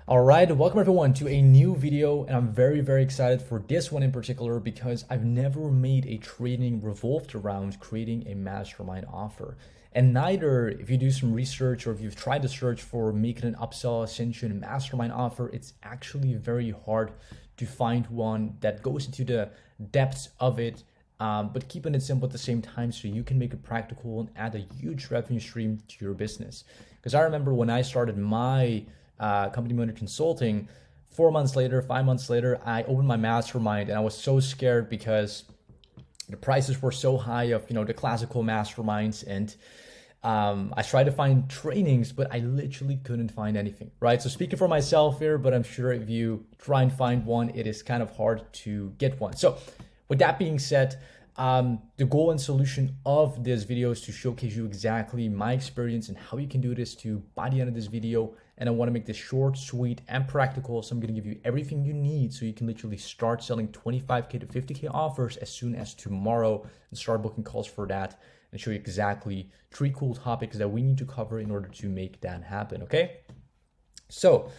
All right, welcome everyone to a new video, and I'm very excited for this one in particular because I've never made a training revolved around creating a mastermind offer. And neither, if you do some research or if you've tried to search for making an upsell, ascension, mastermind offer, it's actually very hard to find one that goes into the depths of it, but keeping it simple at the same time so you can make it practical and add a huge revenue stream to your business. Because I remember when I started my company owner consulting, 4 months later, 5 months later, I opened my mastermind and I was so scared because the prices were so high of, the classical masterminds. And I tried to find trainings, but I literally couldn't find anything, right? So speaking for myself here, but I'm sure if you try and find one, it is kind of hard to get one. So with that being said, the goal and solution of this video is to showcase you exactly my experience and how you can do this by the end of this video. And I want to make this short, sweet, and practical. So I'm going to give you everything you need so you can literally start selling 25K to 50K offers as soon as tomorrow and start booking calls for that and show you exactly 3 cool topics that we need to cover in order to make that happen, okay? So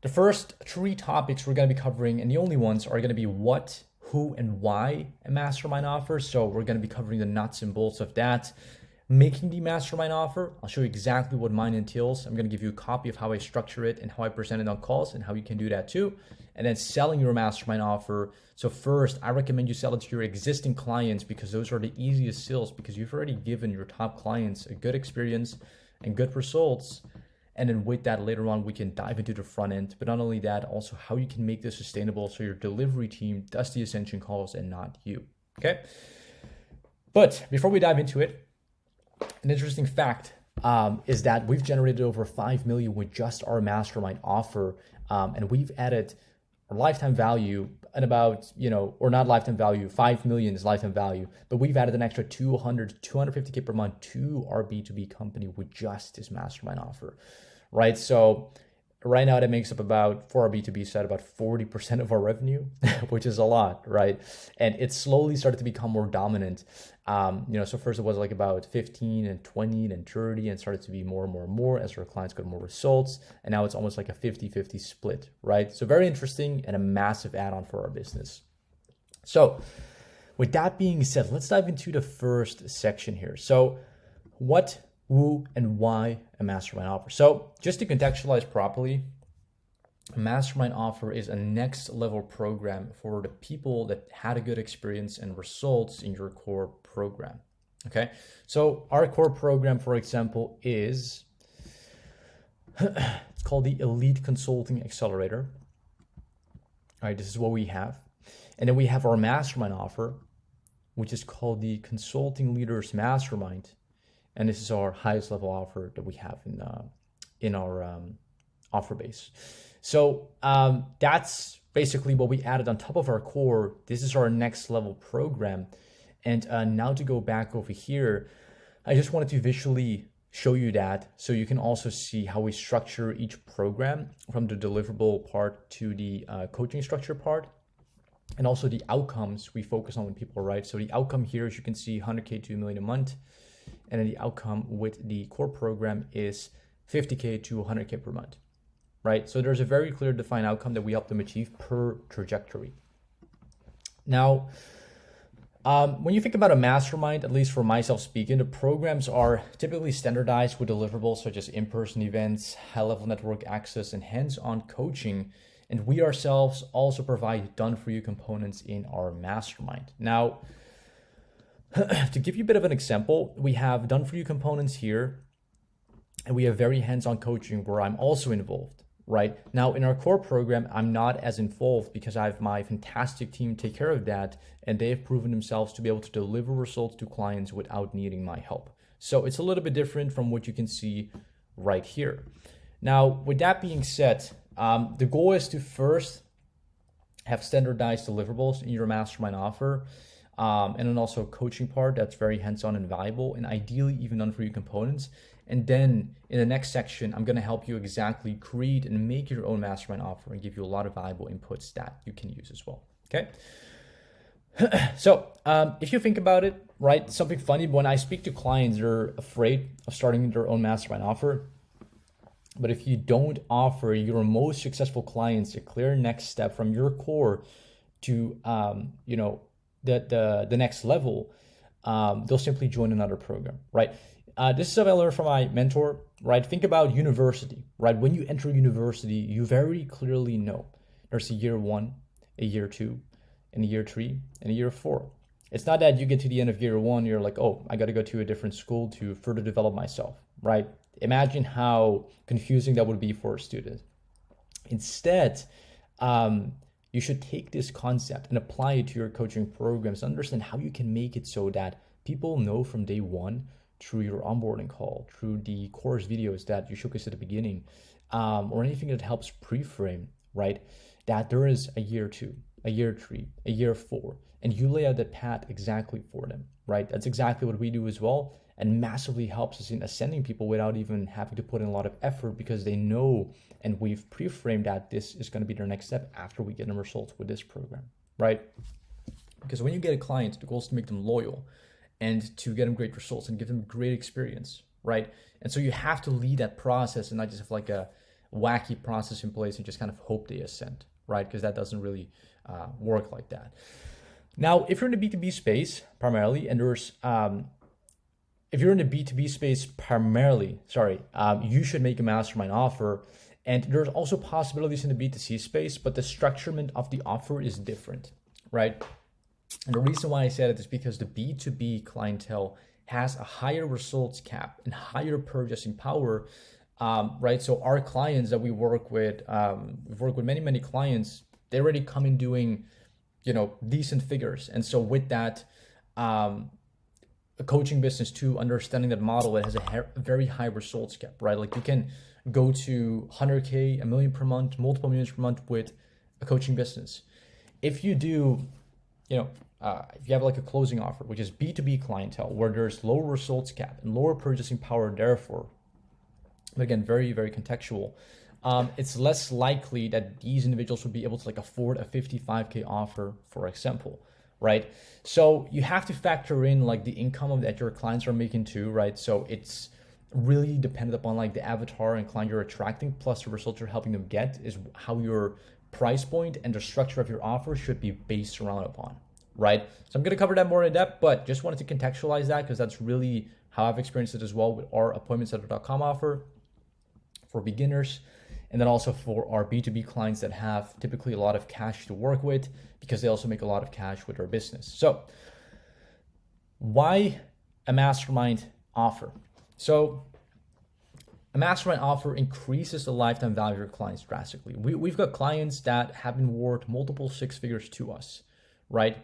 the first 3 topics we're going to be covering, and the only ones, are going to be what, who, and why a mastermind offer. So we're going to be covering the nuts and bolts of that. Making the mastermind offer, I'll show you exactly what mine entails. I'm going to give you a copy of how I structure it and how I present it on calls and how you can do that too. And then selling your mastermind offer. So first, I recommend you sell it to your existing clients because those are the easiest sales because you've already given your top clients a good experience and good results. And then with that, later on, we can dive into the front end. But not only that, also how you can make this sustainable so your delivery team does the ascension calls and not you, okay? But before we dive into it, an interesting fact is that we've generated over 5 million with just our mastermind offer. And we've added our lifetime value and about, or not lifetime value, 5 million is lifetime value, but we've added an extra 200 to 250K per month to our B2B company with just this mastermind offer, right? So right now that makes up about, for our B2B side, about 40% of our revenue, which is a lot, right? And it slowly started to become more dominant. So first it was like about 15 and 20 and 30 and started to be more as our clients got more results. And now it's almost like a 50-50 split, right? So very interesting and a massive add-on for our business. So with that being said, let's dive into the first section here. So what, who, and why a mastermind offer? So just to contextualize properly, a mastermind offer is a next level program for the people that had a good experience and results in your core program. Okay, so our core program, for example, is it's called the Elite Consulting Accelerator. All right, this is what we have. And then we have our mastermind offer, which is called the Consulting Leaders Mastermind. And this is our highest level offer that we have in our offer base. So that's basically what we added on top of our core. This is our next level program. And now to go back over here, I just wanted to visually show you that so you can also see how we structure each program from the deliverable part to the coaching structure part. And also the outcomes we focus on with people, right? So the outcome here, as you can see, 100K to 1 million a month. And then the outcome with the core program is 50K to 100K per month, right? So there's a very clear defined outcome that we help them achieve per trajectory. Now, when you think about a mastermind, at least for myself speaking, the programs are typically standardized with deliverables such as in-person events, high-level network access, and hands-on coaching. And we ourselves also provide done-for-you components in our mastermind. Now, to give you a bit of an example, we have done-for-you components here, and we have very hands-on coaching where I'm also involved, right? Now, in our core program, I'm not as involved because I have my fantastic team take care of that, and they have proven themselves to be able to deliver results to clients without needing my help. So it's a little bit different from what you can see right here. Now, with that being said, the goal is to first have standardized deliverables in your mastermind offer. And then also a coaching part that's very hands-on and valuable, and ideally even done-for-you components. And then in the next section, I'm going to help you exactly create and make your own mastermind offer and give you a lot of valuable inputs that you can use as well. Okay. So if you think about it, right, something funny, when I speak to clients, they're afraid of starting their own mastermind offer. But if you don't offer your most successful clients a clear next step from your core to the next level, they'll simply join another program, right? This is something I learned from my mentor, right? Think about university, right? When you enter university, you very clearly know there's a year one, a year two, and a year three, and a year four. It's not that you get to the end of year one, you're like, oh, I got to go to a different school to further develop myself, right? Imagine how confusing that would be for a student. Instead, you should take this concept and apply it to your coaching programs. Understand how you can make it so that people know from day one through your onboarding call, through the course videos that you showcase at the beginning, or anything that helps pre-frame, right? That there is a year two, a year three, a year four, and you lay out that path exactly for them, right? That's exactly what we do as well, and massively helps us in ascending people without even having to put in a lot of effort, because they know and we've pre-framed that this is going to be their next step after we get them results with this program, right? Because when you get a client, the goal is to make them loyal and to get them great results and give them a great experience, right? And so you have to lead that process and not just have like a wacky process in place and just kind of hope they ascend, right? Because that doesn't really work like that. Now, if you're in the B2B space primarily, and if you're in the B2B space primarily, you should make a mastermind offer. And there's also possibilities in the B2C space, but the structurement of the offer is different, right? And the reason why I said it is because the B2B clientele has a higher results cap and higher purchasing power, right? So our clients that we work with, we've worked with many clients, they already come in doing, decent figures. And so with that, a coaching business too, understanding that model, it has a very high results cap, right? Like you can go to 100K, $1 million per month, multiple millions per month with a coaching business. If you do, if you have like a closing offer, which is B2B clientele, where there's lower results cap and lower purchasing power, therefore, but again, very, very contextual, it's less likely that these individuals would be able to like afford a 55K offer, for example, right? So you have to factor in like the income that your clients are making too, right? So it's really dependent upon like the avatar and client you're attracting, plus the results you're helping them get, is how your price point and the structure of your offer should be based around upon, right? So I'm going to cover that more in depth, but just wanted to contextualize that because that's really how I've experienced it as well with our appointmentsetter.com offer for beginners. And then also for our B2B clients that have typically a lot of cash to work with, because they also make a lot of cash with their business. So why a mastermind offer? So a mastermind offer increases the lifetime value of your clients drastically. We've got clients that have been worth multiple six figures to us, right?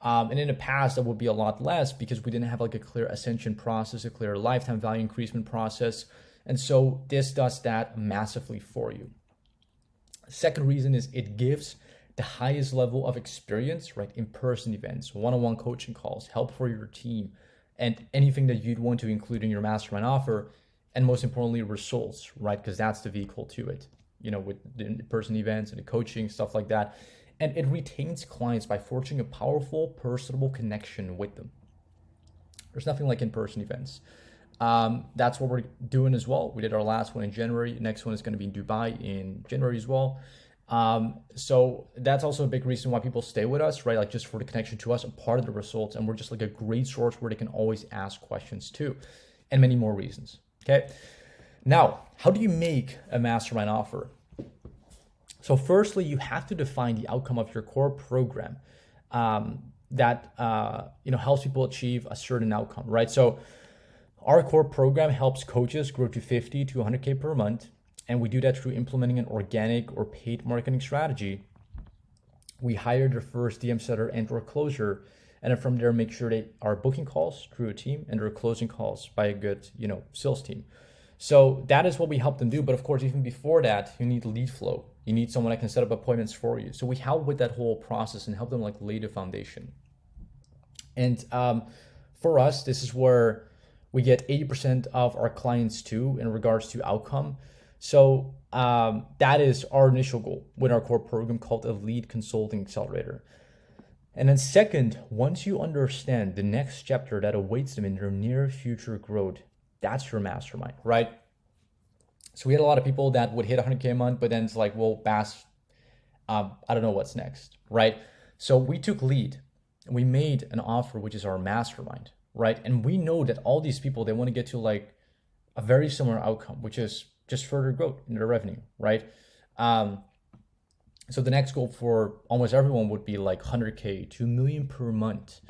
And in the past, that would be a lot less because we didn't have like a clear ascension process, a clear lifetime value increasement process. And so this does that massively for you. Second reason is it gives the highest level of experience, right? In-person events, one-on-one coaching calls, help for your team, and anything that you'd want to include in your mastermind offer. And most importantly, results, right? Because that's the vehicle to it, with the in-person events and the coaching, stuff like that. And it retains clients by forging a powerful, personable connection with them. There's nothing like in-person events. That's what we're doing as well. We did our last one in January. Next one is going to be in Dubai in January as well. So that's also a big reason why people stay with us, right? Like just for the connection to us, a part of the results. And we're just like a great source where they can always ask questions too, and many more reasons. Okay. Now, how do you make a mastermind offer? So firstly, you have to define the outcome of your core program that helps people achieve a certain outcome, right? So our core program helps coaches grow to 50 to 100K per month, and we do that through implementing an organic or paid marketing strategy. We hire their first DM setter and or closer, and then from there make sure they are booking calls through a team and they're closing calls by a good sales team. So that is what we help them do. But of course, even before that, you need lead flow. You need someone that can set up appointments for you. So we help with that whole process and help them like lay the foundation. And for us, this is where we get 80% of our clients too in regards to outcome. So that is our initial goal with our core program called a lead consulting accelerator. And then second, once you understand the next chapter that awaits them in their near future growth, that's your mastermind, right? So we had a lot of people that would hit 100K a month, but then it's like, well, Bass, I don't know what's next, right? So we took lead and we made an offer, which is our mastermind, right? And we know that all these people, they want to get to like a very similar outcome, which is just further growth in their revenue, right? So the next goal for almost everyone would be like 100K to 1 million per month.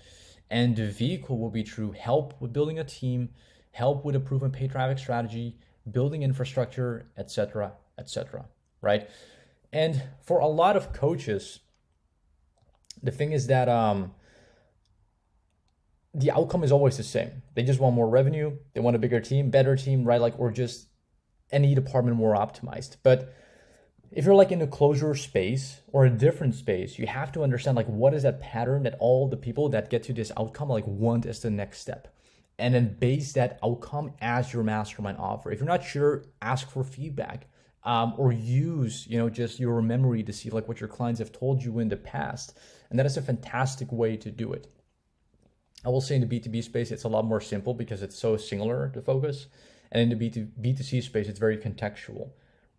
And the vehicle will be through help with building a team, help with a proven paid traffic strategy, building infrastructure, etc., right? And for a lot of coaches, the thing is that the outcome is always the same. They just want more revenue, they want a bigger team, better team, right? Like, or just any department more optimized. But if you're like in a closure space or a different space, you have to understand like what is that pattern that all the people that get to this outcome like want as the next step, and then base that outcome as your mastermind offer. If you're not sure, ask for feedback, or use just your memory to see like what your clients have told you in the past, and that is a fantastic way to do it. I will say in the B2B space, it's a lot more simple because it's so singular to focus, and in the B2C space, it's very contextual.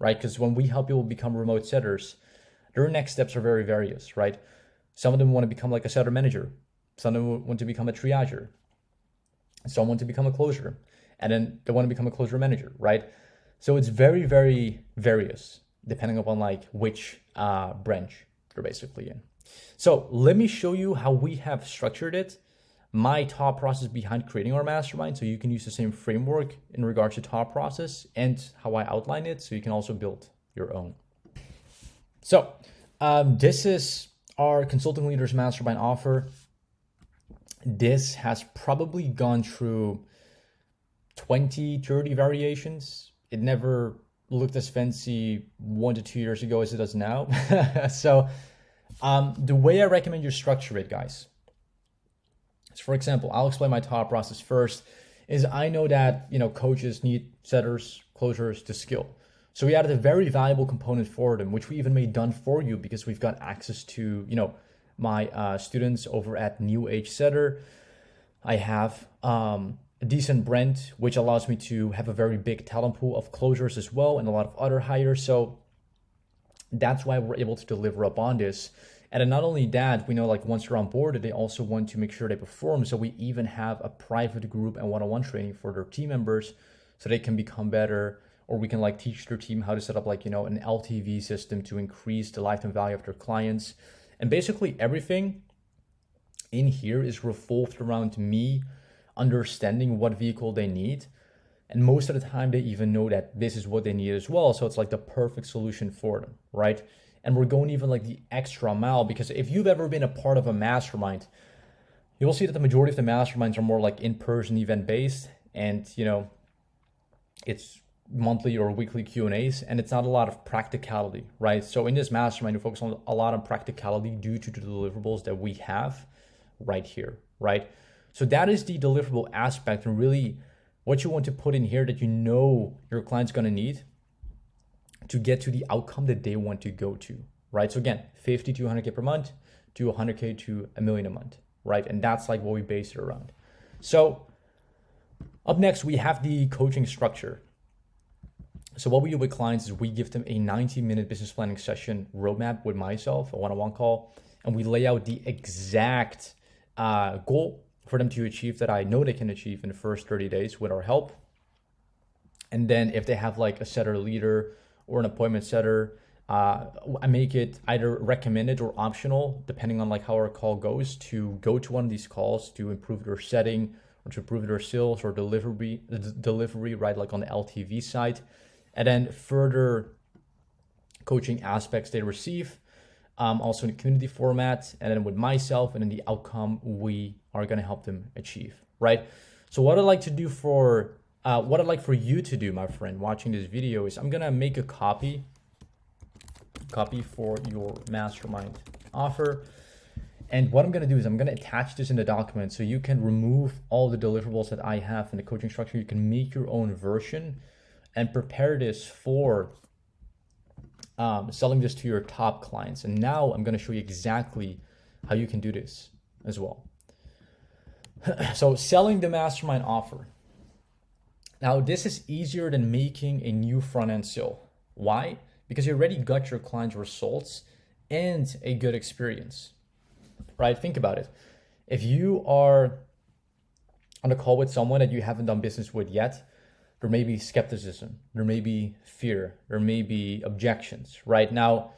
Right? Because when we help people become remote setters, their next steps are very various, right? Some of them want to become like a setter manager. Some of them want to become a triager. Some want to become a closer. And then they want to become a closer manager, right? So it's very, very various depending upon like which branch they're basically in. So let me show you how we have structured it, my thought process behind creating our mastermind, so you can use the same framework in regards to thought process and how I outline it, so you can also build your own. So this is our Consulting Leaders Mastermind offer. This has probably gone through 20, 30 variations. It never looked as fancy 1 to 2 years ago as it does now. So the way I recommend you structure it, guys, for example, I'll explain my thought process first, is I know that, coaches need setters, closers to skill. So we added a very valuable component for them, which we even made done for you because we've got access to, my students over at New Age Setter. I have a decent brand, which allows me to have a very big talent pool of closers as well and a lot of other hires. So that's why we're able to deliver up on this. And then not only that, we know like once you're on board, they also want to make sure they perform. So we even have a private group and one-on-one training for their team members so they can become better, or we can like teach their team how to set up like, an LTV system to increase the lifetime value of their clients. And basically everything in here is revolved around me understanding what vehicle they need. And most of the time they even know that this is what they need as well. So it's like the perfect solution for them, right? And we're going even like the extra mile, because if you've ever been a part of a mastermind, you'll see that the majority of the masterminds are more like in-person event based, and it's monthly or weekly Q&As, and it's not a lot of practicality, right? So in this mastermind, we focus on a lot on practicality due to the deliverables that we have right here, right? So that is the deliverable aspect, and really what you want to put in here that your client's going to need to get to the outcome that they want to go to, right? So again, 50 to 100K per month to 100K to 1 million a month, right? And that's like what we base it around. So up next, we have the coaching structure. So what we do with clients is we give them a 90-minute business planning session roadmap with myself, a one-on-one call, and we lay out the exact goal for them to achieve that I know they can achieve in the first 30 days with our help. And then if they have like a setter leader or an appointment setter, I make it either recommended or optional, depending on like how our call goes, to go to one of these calls to improve their setting or to improve their sales or delivery, right? Like on the LTV side, and then further coaching aspects they receive, also in the community format, and then with myself, and then the outcome we are going to help them achieve, right? So what I'd like for you to do, my friend, watching this video, is I'm going to make a copy for your mastermind offer. And what I'm going to do is I'm going to attach this in the document so you can remove all the deliverables that I have in the coaching structure. You can make your own version and prepare this for selling this to your top clients. And now I'm going to show you exactly how you can do this as well. So selling the mastermind offer. Now, this is easier than making a new front end sale. Why? Because you already got your clients' results and a good experience, right? Think about it. If you are on a call with someone that you haven't done business with yet, there may be skepticism, there may be fear, there may be objections, right? Now,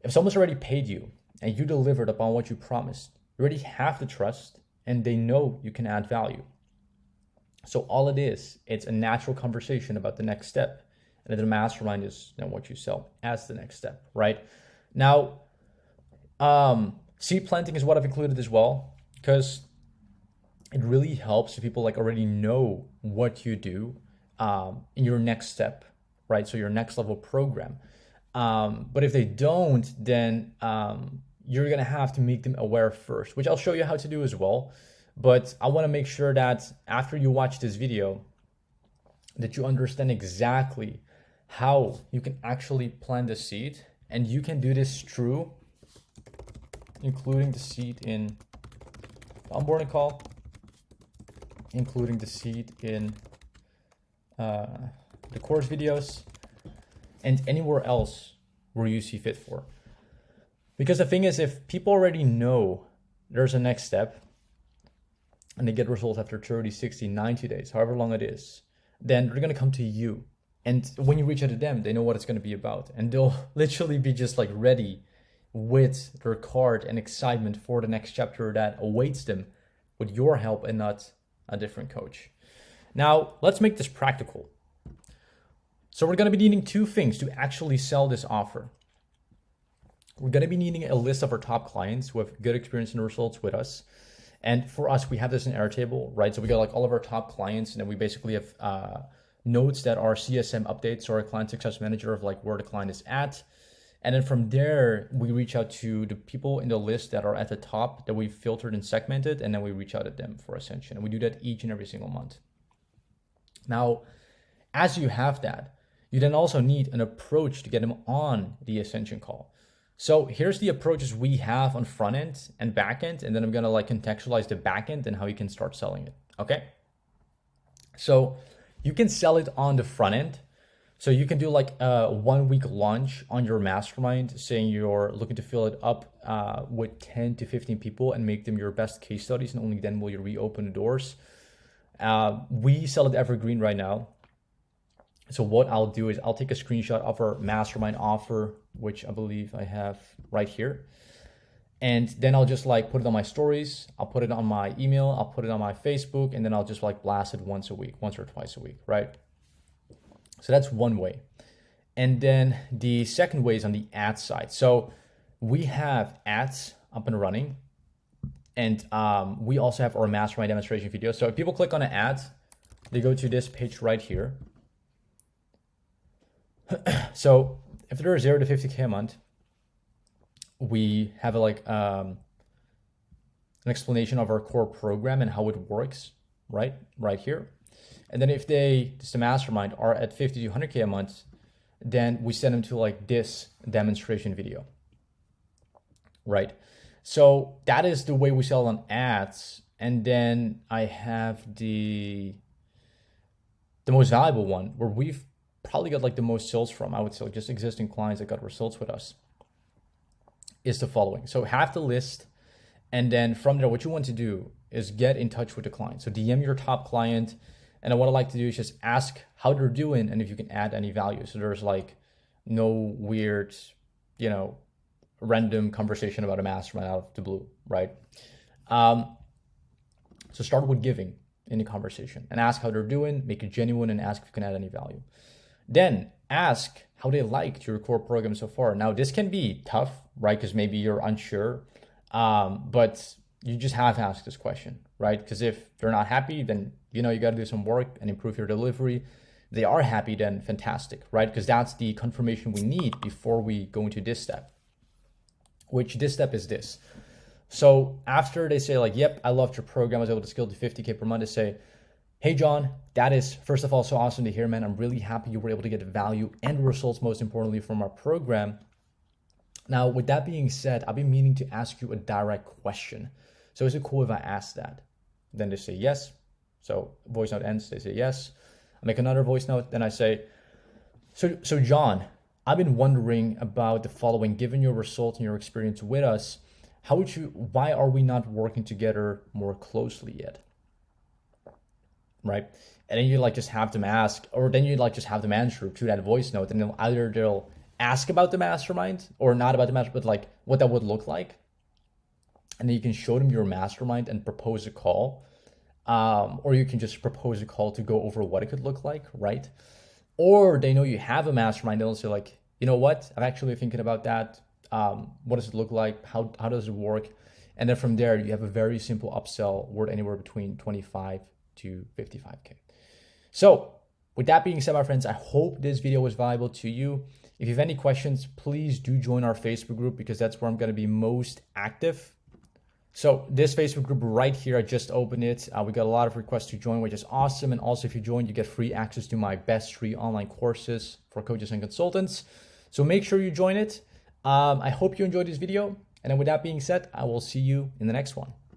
if someone's already paid you and you delivered upon what you promised, you already have the trust and they know you can add value. So all it is, it's a natural conversation about the next step. And then the mastermind is what you sell as the next step, right? Now, seed planting is what I've included as well, because it really helps if people like already know what you do in your next step, right? So your next level program. But if they don't, then you're gonna have to make them aware first, which I'll show you how to do as well. But I wanna make sure that after you watch this video, that you understand exactly how you can actually plant the seed. And you can do this through including the seed in the onboarding call, including the seed in the course videos, and anywhere else where you see fit for. Because the thing is, if people already know there's a next step and they get results after 30, 60, 90 days, however long it is, then they're gonna come to you. And when you reach out to them, they know what it's gonna be about. And they'll literally be just like ready with their card and excitement for the next chapter that awaits them with your help and not a different coach. Now, let's make this practical. So we're gonna be needing two things to actually sell this offer. We're gonna be needing a list of our top clients who have good experience and results with us. And for us, we have this in Airtable, right? So we got like all of our top clients, and then we basically have notes that are CSM updates, or a client success manager of like where the client is at. And then from there, we reach out to the people in the list that are at the top that we've filtered and segmented, and then we reach out to them for Ascension. And we do that each and every single month. Now, as you have that, you then also need an approach to get them on the Ascension call. So here's the approaches we have on front end and back end, and then I'm gonna like contextualize the back end and how you can start selling it, okay? So you can sell it on the front end. So you can do like a 1 week launch on your mastermind, saying you're looking to fill it up with 10 to 15 people and make them your best case studies, and only then will you reopen the doors. We sell it evergreen right now. So what I'll do is I'll take a screenshot of our mastermind offer, which I believe I have right here. And then I'll just like put it on my stories. I'll put it on my email. I'll put it on my Facebook, and then I'll just like blast it once or twice a week, right? So that's one way. And then the second way is on the ad side. So we have ads up and running, and we also have our mastermind demonstration video. So if people click on an ad, they go to this page right here. So if they're 0 to 50K a month, we have an explanation of our core program and how it works, right here. And then if they, just a mastermind, are at 50 to 100K a month, then we send them to like this demonstration video, right? So that is the way we sell on ads. And then I have the most valuable one where we've probably got like the most sales from, I would say, like just existing clients that got results with us, is the following. So have the list, and then from there, what you want to do is get in touch with the client. So DM your top client, and then what I like to do is just ask how they're doing and if you can add any value. So there's like no weird, random conversation about a mastermind out of the blue, right? So start with giving in the conversation and ask how they're doing, make it genuine, and ask if you can add any value. Then ask how they liked your core program so far. Now, this can be tough, right? Because maybe you're unsure, but you just have to ask this question, right? Because if they're not happy, then you got to do some work and improve your delivery. If they are happy, then fantastic, right? Because that's the confirmation we need before we go into this step, which this step is this. So after they say like, yep, I loved your program, I was able to scale to 50K per month, they say, hey, John, that is, first of all, so awesome to hear, man. I'm really happy you were able to get value and results, most importantly, from our program. Now, with that being said, I've been meaning to ask you a direct question. So is it cool if I ask that? Then they say yes. So voice note ends, they say yes. I make another voice note, then I say, so John, I've been wondering about the following. Given your result and your experience with us, why are we not working together more closely yet? Right? And then you like just have them ask, or then you like just have them answer to that voice note, and they'll ask about the mastermind, or not about the mastermind, but like what that would look like. And then you can show them your mastermind and propose a call. Or you can just propose a call to go over what it could look like, right? Or they know you have a mastermind, they'll say like, you know what, I'm actually thinking about that. What does it look like? How does it work? And then from there, you have a very simple upsell worth anywhere between 25 to 55K. So with that being said, my friends, I hope this video was valuable to you. If you have any questions, please do join our Facebook group, because that's where I'm going to be most active. So this Facebook group right here, I just opened it. We got a lot of requests to join, which is awesome. And also if you join, you get free access to my best 3 online courses for coaches and consultants. So make sure you join it. I hope you enjoyed this video. And then with that being said, I will see you in the next one.